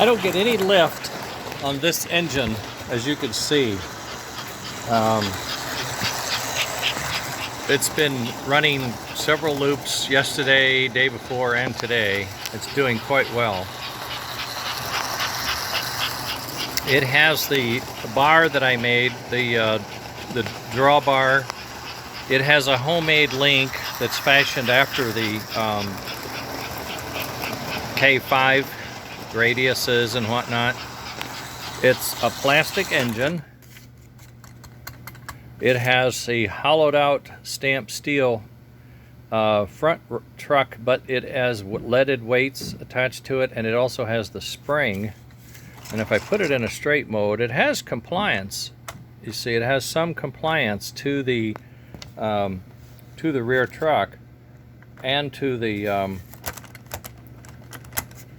I don't get any lift on this engine, as you can see. It's been running several loops yesterday, day before, and today. It's doing quite well. It has the bar that I made, the drawbar. It has a homemade link that's fashioned after the K5 radiuses and whatnot. It's a plastic engine. It has a hollowed out stamped steel front truck, but it has leaded weights attached to it, and it also has the spring. And if I put it in a straight mode, it has compliance. You see, it has some compliance to the rear truck and to the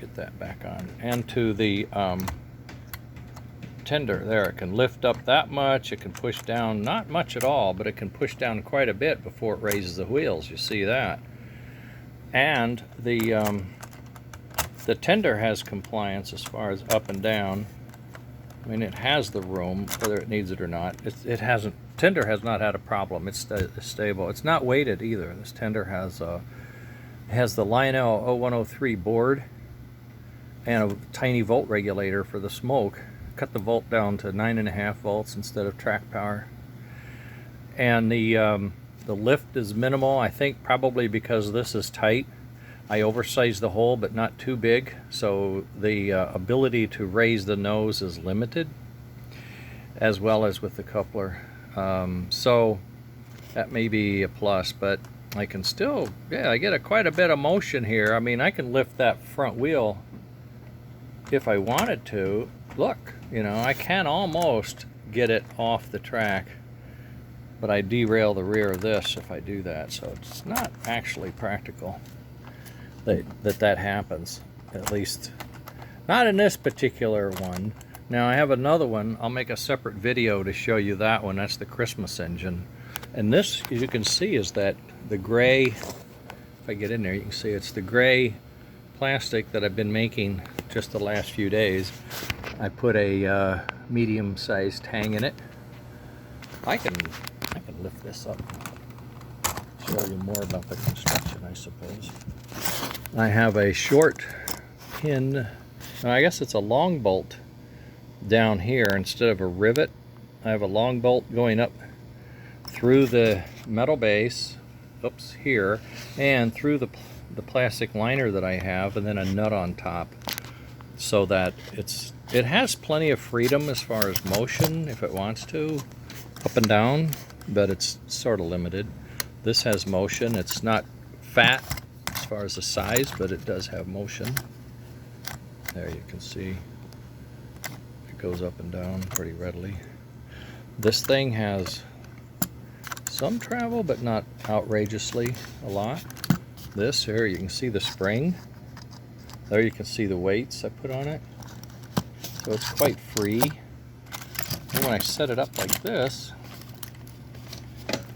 get that back on, and to the tender. There, it can lift up that much. It can push down not much at all, but it can push down quite a bit before it raises the wheels. You see that? And the tender has compliance as far as up and down. I mean, it has the room, whether it needs it or not. It hasn't. Tender has not had a problem. It's stable. It's not weighted either. This tender has the Lionel 0103 board and a tiny volt regulator for the smoke. Cut the volt down to 9.5 volts instead of track power. And the lift is minimal. I think probably because this is tight. I oversized the hole, but not too big, so the ability to raise the nose is limited, as well as with the coupler. So that may be a plus, but I can still, yeah, I get quite a bit of motion here. I mean, I can lift that front wheel if I wanted to. Look, you know, I can almost get it off the track, but I derail the rear of this if I do that, so it's not actually practical that happens, at least not in this particular one. Now I have another one. I'll make a separate video to show you that one. That's the Christmas engine, and this, as you can see, is that the gray, if I get in there you can see it's the gray plastic that I've been making just the last few days. I put a medium-sized tang in it. I can lift this up, show you more about the construction, I suppose. I have a short pin, I guess it's a long bolt down here instead of a rivet. I have a long bolt going up through the metal base, oops, here, and through the plastic liner that I have, and then a nut on top, so that it has plenty of freedom as far as motion if it wants to, up and down, but it's sort of limited. This has motion. It's not fat as far as the size, but it does have motion. There you can see it goes up and down pretty readily. This thing has some travel, but not outrageously a lot. This here, you can see the spring. There you can see the weights I put on it. So it's quite free. And when I set it up like this,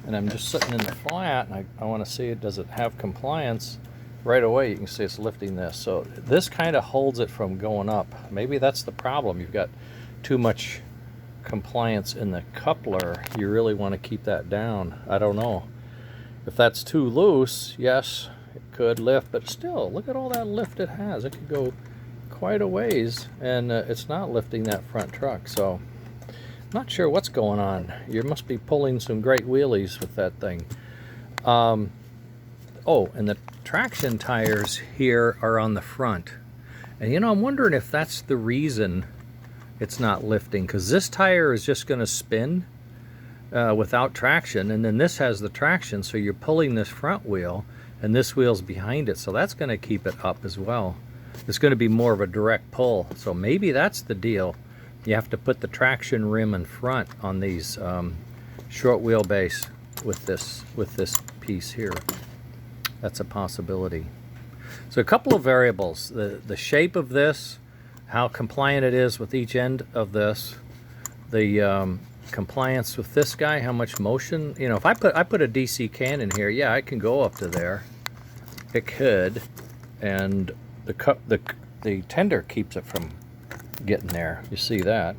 and I'm just sitting in the flat, and I want to see it, does it have compliance? Right away you can see it's lifting this. So this kind of holds it from going up. Maybe that's the problem. You've got too much compliance in the coupler. You really want to keep that down. I don't know. If that's too loose, yes, it could lift, but still, look at all that lift it has. It could go quite a ways, and it's not lifting that front truck. So not sure what's going on. You must be pulling some great wheelies with that thing. Oh, and the traction tires here are on the front. And you know, I'm wondering if that's the reason it's not lifting, because this tire is just going to spin without traction, and then this has the traction, so you're pulling this front wheel, and this wheel's behind it, so that's going to keep it up as well. It's going to be more of a direct pull, so maybe that's the deal. You have to put the traction rim in front on these short wheelbase with this piece here. That's a possibility. So a couple of variables: the shape of this, how compliant it is with each end of this, the compliance with this guy, how much motion. You know, if I put a DC can in here, yeah, I can go up to there. It could, and the tender keeps it from getting there. You see that?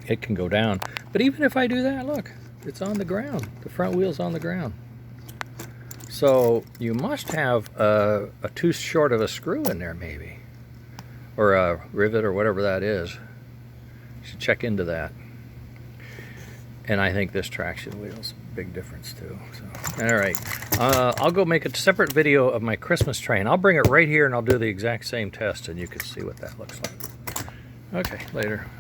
It can go down. But even if I do that, look, it's on the ground. The front wheel's on the ground. So you must have a too short of a screw in there maybe. Or a rivet or whatever that is. You should check into that. And I think this traction wheel's a big difference too. So, all right, I'll go make a separate video of my Christmas train. I'll bring it right here and I'll do the exact same test and you can see what that looks like. Okay, later.